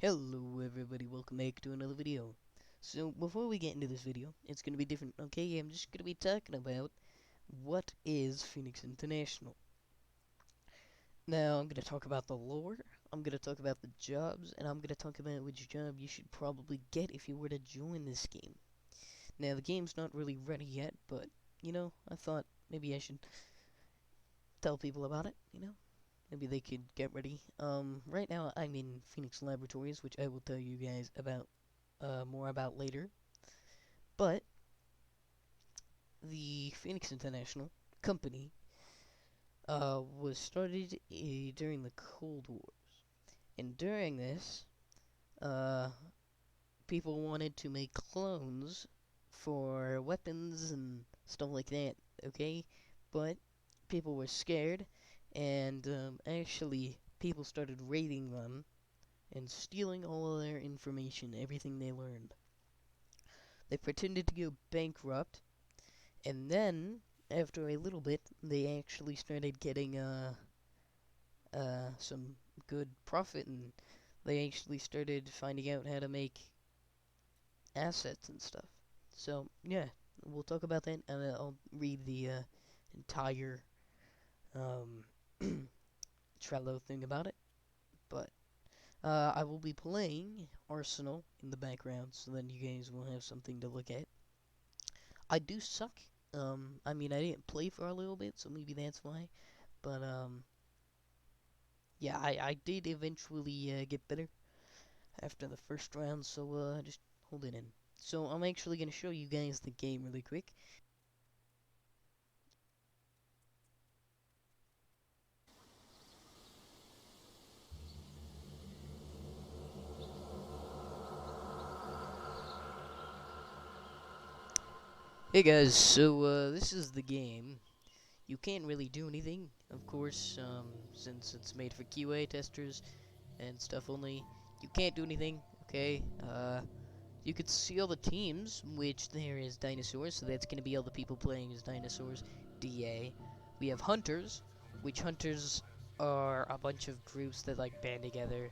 Hello everybody, welcome back to another video. So before we get into this video, it's gonna be different, okay? I'm just gonna be talking about what is Phoenix International. Now I'm gonna talk about the lore, I'm gonna talk about the jobs, and I'm gonna talk about which job you should probably get if you were to join this game. Now the game's not really ready yet, but I thought maybe I should tell people about it. Maybe they could get ready. Right now I'm in Phoenix Laboratories, which I will tell you guys about more about later. But the Phoenix International company was started during the Cold Wars, and during this, uh, people wanted to make clones for weapons and stuff like that. Okay, but people were scared, and actually people started raiding them and stealing all of their information, everything they learned. They pretended to go bankrupt, and then, after a little bit, they actually started getting some good profit, and they actually started finding out how to make assets and stuff. So, yeah, we'll talk about that, and I'll read the entire um, Trello thing about it. But I will be playing Arsenal in the background, so then you guys will have something to look at. I do suck. I mean, I didn't play for a little bit, so maybe that's why. But, yeah, I did eventually get better after the first round, so just hold it in. So I'm actually going to show you guys the game really quick. Hey guys, so this is the game. You can't really do anything, of course, since it's made for QA testers and stuff only. You can't do anything, okay? You could see all the teams, which there is dinosaurs, so that's gonna be all the people playing as dinosaurs. DA. We have hunters, which hunters are a bunch of groups that like band together.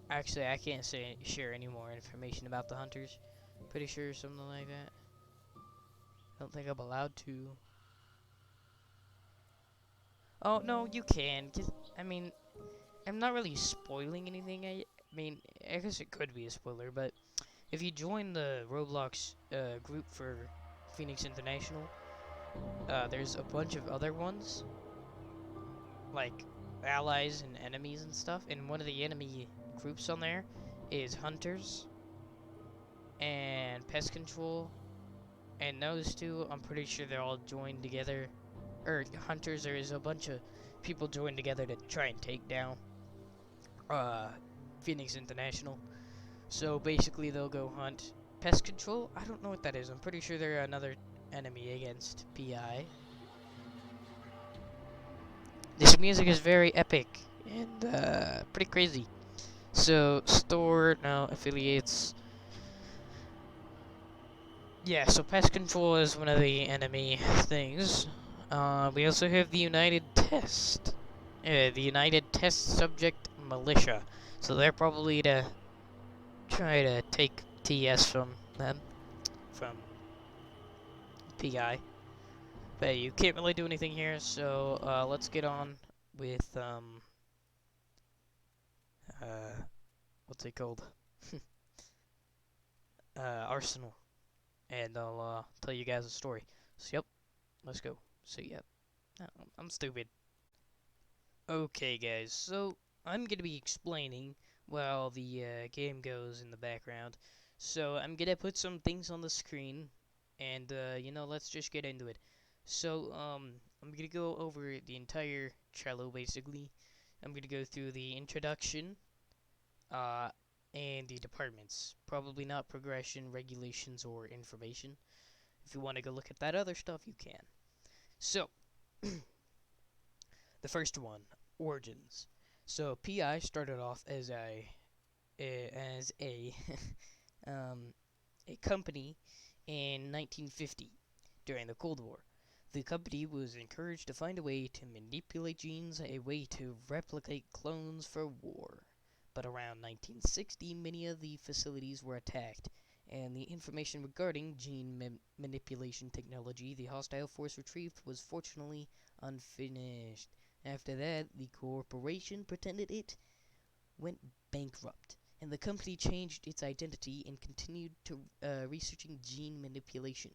Actually, I can't share any more information about the hunters. Pretty sure something like that. I don't think I'm allowed to. Oh no, you can. I mean, I'm not really spoiling anything. I mean, I guess it could be a spoiler, but if you join the Roblox group for Phoenix International, there's a bunch of other ones, like allies and enemies and stuff. And one of the enemy groups on there is hunters and pest control. And those two, I'm pretty sure they're all joined together. Or hunters, there is a bunch of people joined together to try and take down uh, Phoenix International. So basically, they'll go hunt pest control. I don't know what that is. I'm pretty sure they're another enemy against PI. This music is very epic and pretty crazy. So store now affiliates. Yeah, so pest control is one of the enemy things. We also have the United Test. The United Test Subject Militia. So they're probably to try to take TS from them, from PI. But you can't really do anything here, so let's get on with, what's it called? Arsenal. And I'll tell you guys a story. So, yep, let's go. So, yep, I'm stupid. Okay, guys, so I'm going to be explaining while the game goes in the background. So, I'm going to put some things on the screen, and, let's just get into it. So, I'm going to go over the entire Trello, basically. I'm going to go through the introduction, uh, and the departments. Probably not progression, regulations, or information. If you want to go look at that other stuff, you can. So, the first one, origins. So PI started off as a um, a company in 1950 during the Cold War. The company was encouraged to find a way to manipulate genes, a way to replicate clones for war. But around 1960, many of the facilities were attacked, and the information regarding manipulation technology the hostile force retrieved was fortunately unfinished. After that, the corporation pretended it went bankrupt, and the company changed its identity and continued to researching gene manipulation.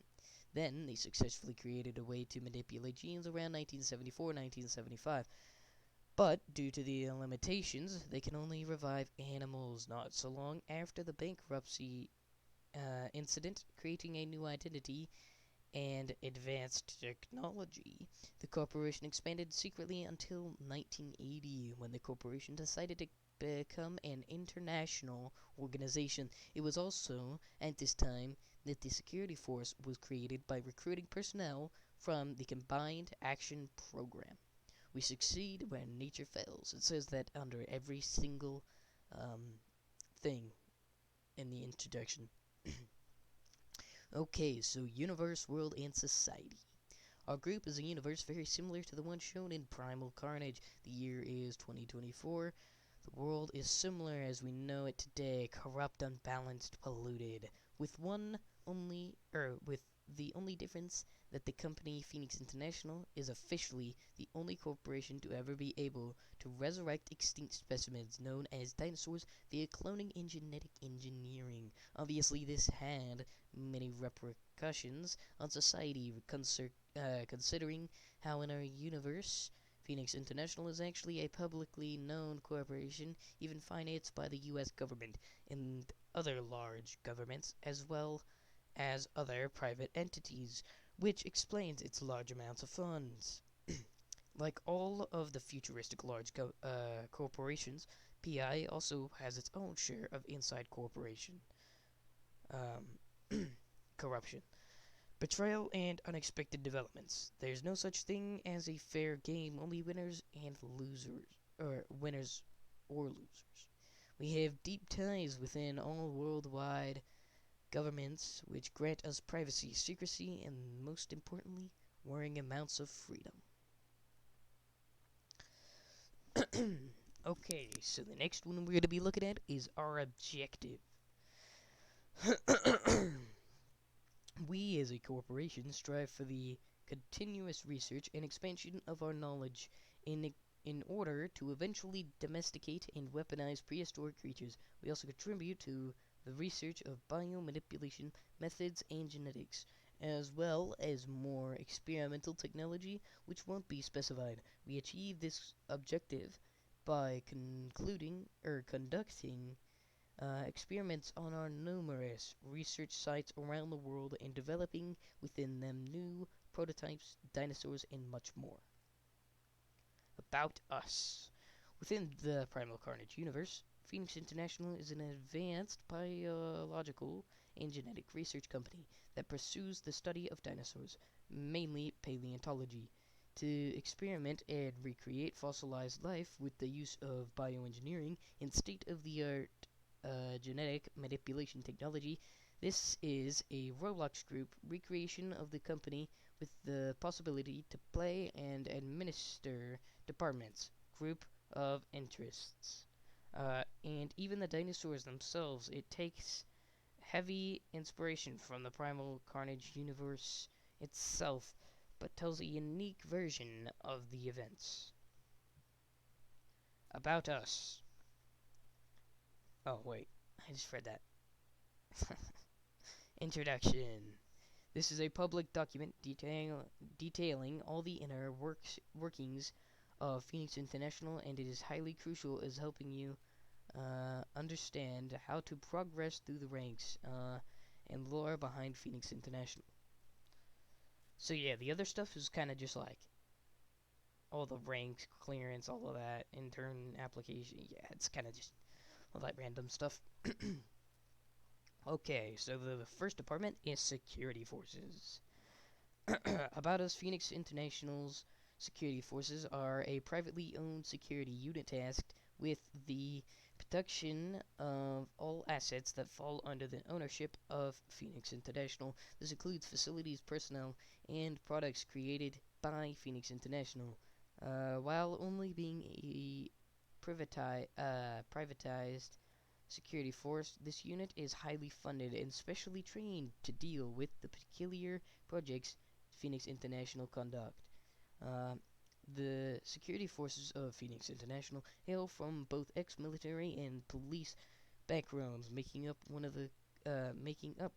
Then they successfully created a way to manipulate genes around 1974-1975. But due to the limitations, they can only revive animals. Not so long after the bankruptcy incident, creating a new identity and advanced technology. The corporation expanded secretly until 1980, when the corporation decided to become an international organization. It was also at this time that the security force was created by recruiting personnel from the Combined Action Program. We succeed when nature fails. It says that under every single thing in the introduction. Okay, so universe, world, and society. Our group is a universe very similar to the one shown in Primal Carnage. The year is 2024. The world is similar as we know it today, corrupt, unbalanced, polluted, with with the only difference that the company Phoenix International is officially the only corporation to ever be able to resurrect extinct specimens known as dinosaurs via cloning and genetic engineering. Obviously, this had many repercussions on society, considering how in our universe Phoenix International is actually a publicly known corporation, even financed by the US government and other large governments, as well as other private entities, which explains its large amounts of funds. Like all of the futuristic large corporations, PI also has its own share of inside corporation corruption. Betrayal and unexpected developments. There's no such thing as a fair game, only winners and losers, or winners or losers. We have deep ties within all worldwide governments which grant us privacy, secrecy, and most importantly, worrying amounts of freedom. Okay, so the next one we're going to be looking at is our objective. We as a corporation strive for the continuous research and expansion of our knowledge in order to eventually domesticate and weaponize prehistoric creatures. We also contribute to the research of biomanipulation methods and genetics, as well as more experimental technology which won't be specified. We achieve this objective by conducting experiments on our numerous research sites around the world and developing within them new prototypes, dinosaurs, and much more. About us. Within the Primal Carnage universe, Phoenix International is an advanced biological and genetic research company that pursues the study of dinosaurs, mainly paleontology, to experiment and recreate fossilized life with the use of bioengineering and state-of-the-art genetic manipulation technology. This is a Roblox group recreation of the company with the possibility to play and administer departments, group of interests. And even the dinosaurs themselves, it takes heavy inspiration from the Primal Carnage universe itself, but tells a unique version of the events. About us. Oh, wait. I just read that. Introduction. This is a public document detailing all the inner workings of Phoenix International, and it is highly crucial as helping you understand how to progress through the ranks and lore behind Phoenix International. So yeah, the other stuff is kind of just like all the ranks, clearance, all of that, intern application. Yeah, it's kind of just all that random stuff. Okay, so the first department is security forces. About us, Phoenix International's security forces are a privately owned security unit tasked with the protection of all assets that fall under the ownership of Phoenix International. This includes facilities, personnel, and products created by Phoenix International, while only being a privatized security force. This unit is highly funded and specially trained to deal with the peculiar projects Phoenix International conduct. Uh, the security forces of Phoenix International hail from both ex-military and police backgrounds, making up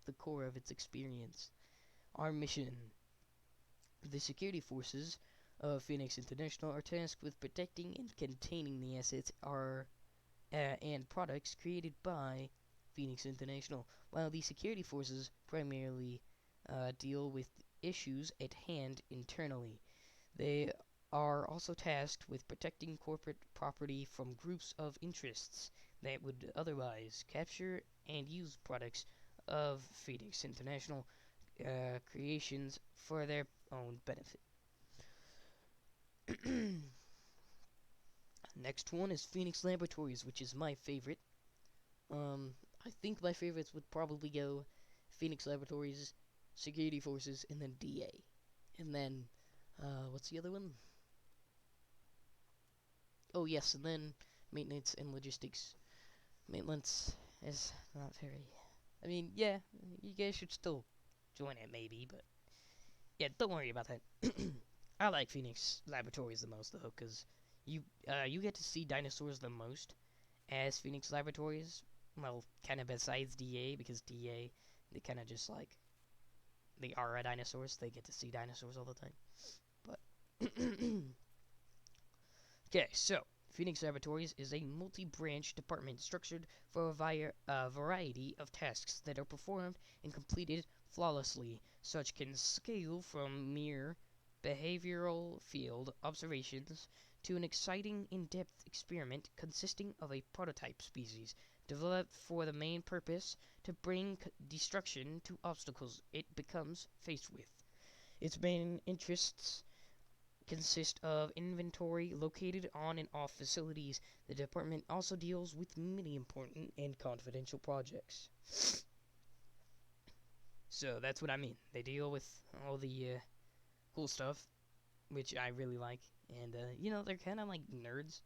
the core of its experience. Our mission: the security forces of Phoenix International are tasked with protecting and containing the assets and products created by Phoenix International, while the security forces primarily deal with issues at hand internally. They are also tasked with protecting corporate property from groups of interests that would otherwise capture and use products of Phoenix International creations for their own benefit. Next one is Phoenix Laboratories, which is my favorite. I think my favorites would probably go Phoenix Laboratories, Security Forces, and then DA. And then, what's the other one? Oh, yes, and then Maintenance and Logistics. Maintenance is not very. I mean, yeah, you guys should still join it, maybe, but yeah, don't worry about that. I like Phoenix Laboratories the most, though, because you get to see dinosaurs the most as Phoenix Laboratories. Well, kind of besides DA, because DA, they kind of just like, they are dinosaurs. They get to see dinosaurs all the time. But, okay, so, Phoenix Laboratories is a multi-branch department structured for a variety of tasks that are performed and completed flawlessly. Such can scale from mere behavioral field observations to an exciting in-depth experiment consisting of a prototype species developed for the main purpose to bring destruction to obstacles it becomes faced with. Its main interests consist of inventory located on and off facilities. The department also deals with many important and confidential projects. So that's what I mean. They deal with all the cool stuff, which I really like. And, they're kind of like nerds.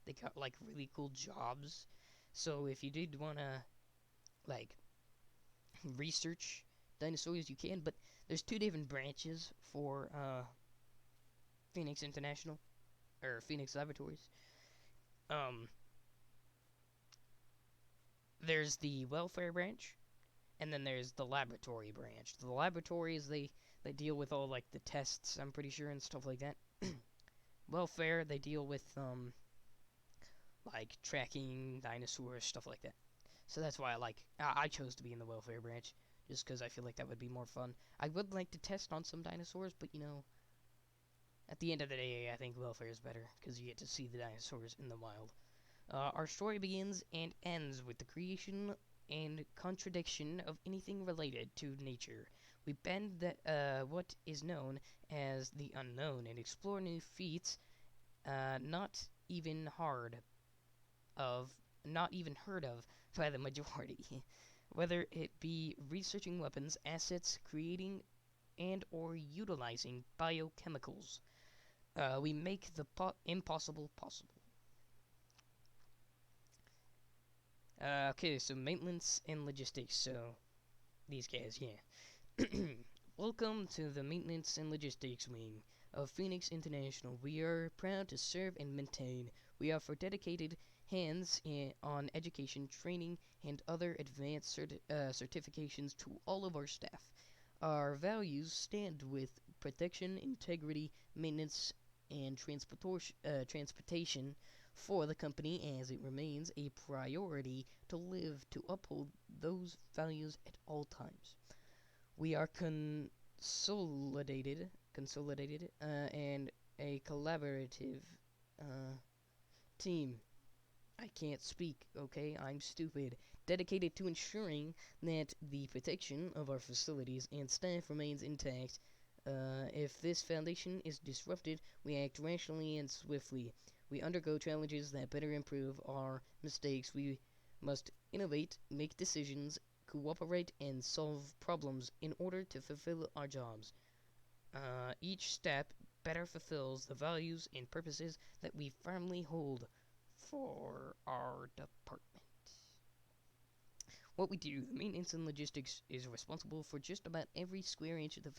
They got like really cool jobs. So if you did want to, like, research dinosaurs, you can. But there's two different branches for Phoenix International, or Phoenix Laboratories. Um, there's the welfare branch, and then there's the laboratory branch. The laboratories, they deal with all like the tests, I'm pretty sure, and stuff like that. Welfare, they deal with like tracking dinosaurs, stuff like that. So that's why I chose to be in the welfare branch, just because I feel like that would be more fun. I would like to test on some dinosaurs, but at the end of the day, I think welfare is better, because you get to see the dinosaurs in the wild. Our story begins and ends with the creation and contradiction of anything related to nature. We bend what is known as the unknown and explore new feats not even of, not even heard of by the majority. Whether it be researching weapons, assets, creating and or utilizing biochemicals, we make the impossible possible. Okay, so maintenance and logistics. So, these guys, yeah. Welcome to the Maintenance and Logistics Wing of Phoenix International. We are proud to serve and maintain. We offer dedicated hands on education, training, and other advanced certifications to all of our staff. Our values stand with protection, integrity, maintenance, and transportation for the company, as it remains a priority to live to uphold those values at all times. We are and a collaborative team. I can't speak, okay? I'm stupid. Dedicated to ensuring that the protection of our facilities and staff remains intact. If this foundation is disrupted, we act rationally and swiftly. We undergo challenges that better improve our mistakes. We must innovate, make decisions, cooperate, and solve problems in order to fulfill our jobs. Each step better fulfills the values and purposes that we firmly hold for our department. What we do, the maintenance and logistics is responsible for just about every square inch of the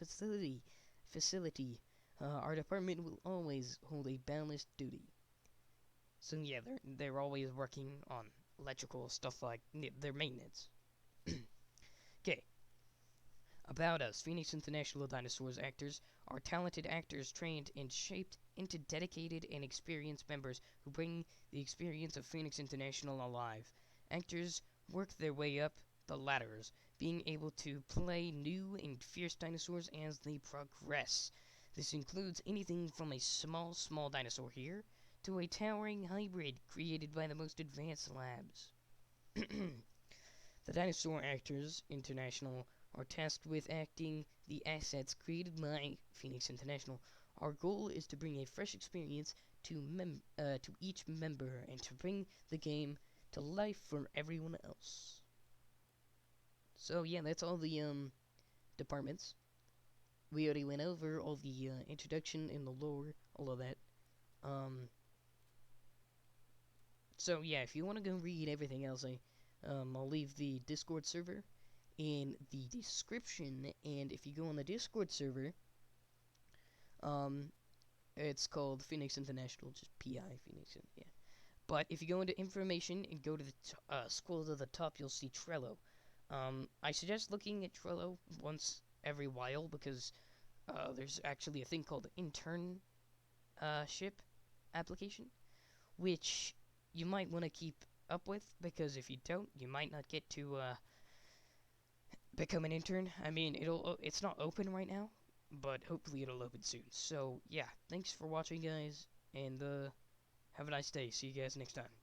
facility. Our department will always hold a balanced duty. So yeah, they're always working on electrical stuff like their maintenance. Okay, about us, Phoenix International Dinosaurs actors are talented actors trained and shaped into dedicated and experienced members who bring the experience of Phoenix International alive. Actors work their way up the ladders, being able to play new and fierce dinosaurs as they progress. This includes anything from a small dinosaur here to a towering hybrid created by the most advanced labs. The Dinosaur Actors International are tasked with acting the assets created by Phoenix International. Our goal is to bring a fresh experience to each member and to bring the game to life for everyone else. So yeah, that's all the departments. We already went over all the introduction and the lore, all of that. Um, so yeah, if you want to go read everything else, I'll leave the Discord server in the description. And if you go on the Discord server, um, it's called Phoenix International, just PI Phoenix. Yeah. But if you go into information and go to the scroll to the top, you'll see Trello. I suggest looking at Trello once every while because there's actually a thing called internship application, which you might want to keep up with because if you don't, you might not get to become an intern. I mean, it's not open right now, but hopefully it'll open soon. So yeah, thanks for watching, guys, and have a nice day. See you guys next time.